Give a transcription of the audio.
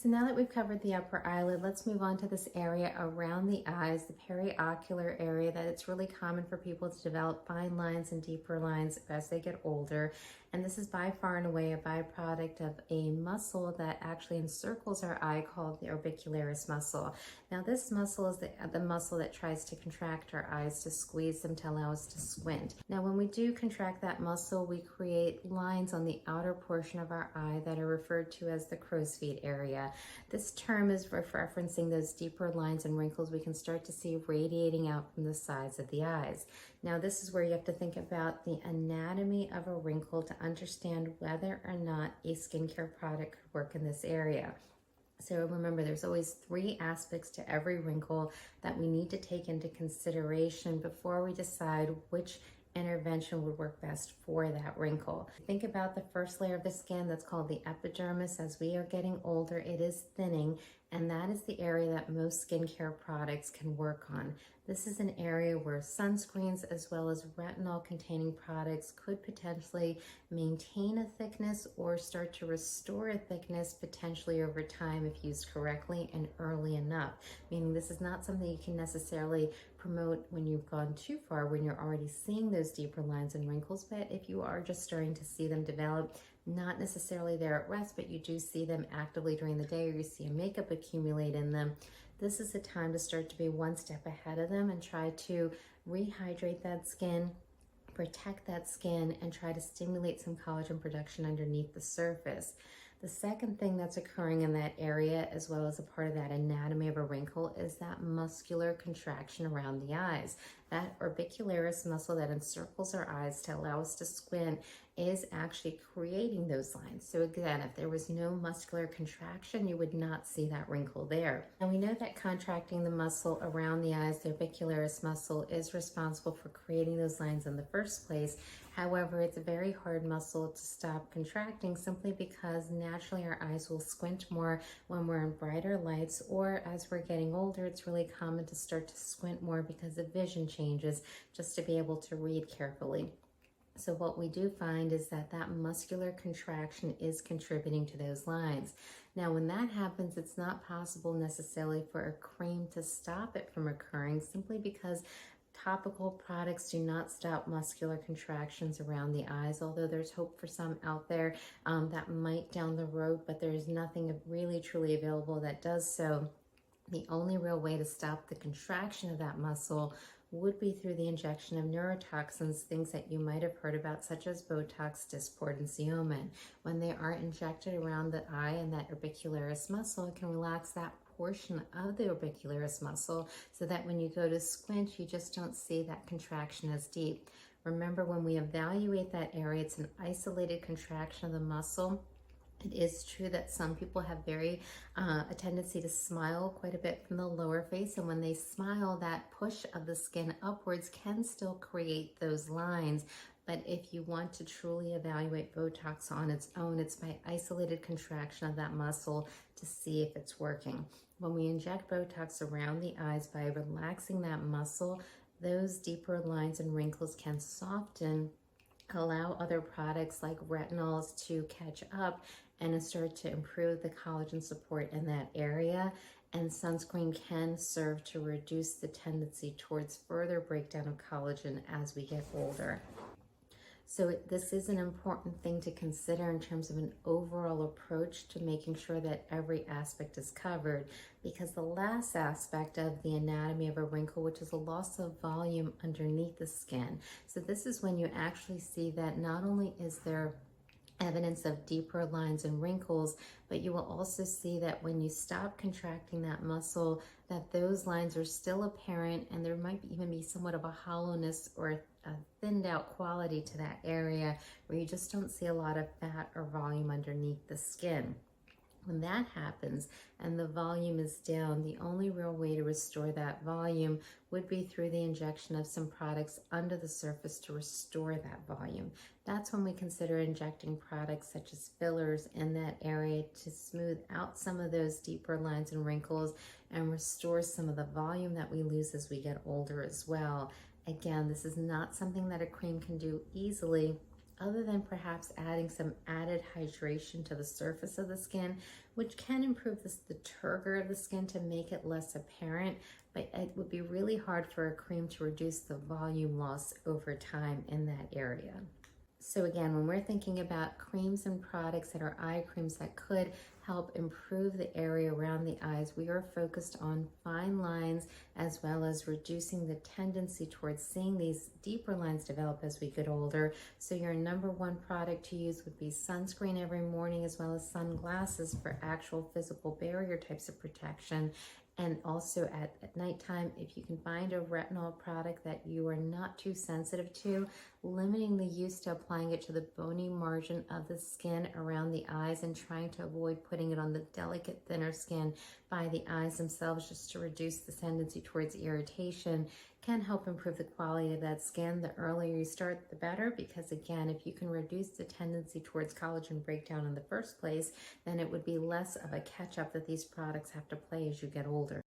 So now that we've covered the upper eyelid, let's move on to this area around the eyes, the periocular area, that it's really common for people to develop fine lines and deeper lines as they get older. And this is by far and away a byproduct of a muscle that actually encircles our eye called the orbicularis muscle. Now this muscle is the muscle that tries to contract our eyes, to squeeze them, to allow us to squint. Now when we do contract that muscle, we create lines on the outer portion of our eye that are referred to as the crow's feet area. This term is referencing those deeper lines and wrinkles we can start to see radiating out from the sides of the eyes. Now this is where you have to think about the anatomy of a wrinkle to understand whether or not a skincare product could work in this area. So remember, there's always 3 aspects to every wrinkle that we need to take into consideration before we decide which intervention would work best for that wrinkle. Think about the first layer of the skin, that's called the epidermis. As we are getting older, it is thinning, and that is the area that most skincare products can work on. This is an area where sunscreens as well as retinol containing products could potentially maintain a thickness or start to restore a thickness potentially over time if used correctly and early enough. Meaning this is not something you can necessarily promote when you've gone too far, when you're already seeing those deeper lines and wrinkles, but if you are just starting to see them develop, not necessarily there at rest, but you do see them actively during the day, or you see a makeup accumulate in them, this is the time to start to be one step ahead of them and try to rehydrate that skin, protect that skin, and try to stimulate some collagen production underneath the surface. The second thing that's occurring in that area, as well as a part of that anatomy of a wrinkle, is that muscular contraction around the eyes. That orbicularis muscle that encircles our eyes to allow us to squint is actually creating those lines. So again, if there was no muscular contraction, you would not see that wrinkle there. And we know that contracting the muscle around the eyes, the orbicularis muscle, is responsible for creating those lines in the first place. However, it's a very hard muscle to stop contracting simply because naturally our eyes will squint more when we're in brighter lights, or as we're getting older, it's really common to start to squint more because the vision changes just to be able to read carefully. So what we do find is that that muscular contraction is contributing to those lines. Now, when that happens, it's not possible necessarily for a cream to stop it from occurring, simply because topical products do not stop muscular contractions around the eyes, although there's hope for some out there that might down the road, but there's nothing really truly available that does so. The only real way to stop the contraction of that muscle would be through the injection of neurotoxins, things that you might have heard about, such as Botox, Dysport, and Xeomin. When they are injected around the eye and that orbicularis muscle, it can relax that portion of the orbicularis muscle so that when you go to squint, you just don't see that contraction as deep. Remember, when we evaluate that area, it's an isolated contraction of the muscle. It is true that some people have a tendency to smile quite a bit from the lower face, and when they smile, that push of the skin upwards can still create those lines. But if you want to truly evaluate Botox on its own, it's by isolated contraction of that muscle to see if it's working. When we inject Botox around the eyes by relaxing that muscle, those deeper lines and wrinkles can soften, allow other products like retinols to catch up and start to improve the collagen support in that area. And sunscreen can serve to reduce the tendency towards further breakdown of collagen as we get older. So this is an important thing to consider in terms of an overall approach to making sure that every aspect is covered, because the last aspect of the anatomy of a wrinkle, which is a loss of volume underneath the skin. So this is when you actually see that not only is there evidence of deeper lines and wrinkles, but you will also see that when you stop contracting that muscle, that those lines are still apparent, and there might even be somewhat of a hollowness or a thinned out quality to that area where you just don't see a lot of fat or volume underneath the skin. When that happens and the volume is down, the only real way to restore that volume would be through the injection of some products under the surface to restore that volume. That's when we consider injecting products such as fillers in that area to smooth out some of those deeper lines and wrinkles and restore some of the volume that we lose as we get older as well. Again, this is not something that a cream can do easily, other than perhaps adding some added hydration to the surface of the skin, which can improve the turgor of the skin to make it less apparent, but it would be really hard for a cream to reduce the volume loss over time in that area. So again, when we're thinking about creams and products that are eye creams that could help improve the area around the eyes, we are focused on fine lines as well as reducing the tendency towards seeing these deeper lines develop as we get older. So your number one product to use would be sunscreen every morning, as well as sunglasses for actual physical barrier types of protection. And also at nighttime, if you can find a retinol product that you are not too sensitive to, limiting the use to applying it to the bony margin of the skin around the eyes and trying to avoid putting it on the delicate, thinner skin by the eyes themselves, just to reduce the tendency towards irritation, can help improve the quality of that skin. The earlier you start, the better, because again, if you can reduce the tendency towards collagen breakdown in the first place, then it would be less of a catch-up that these products have to play as you get older.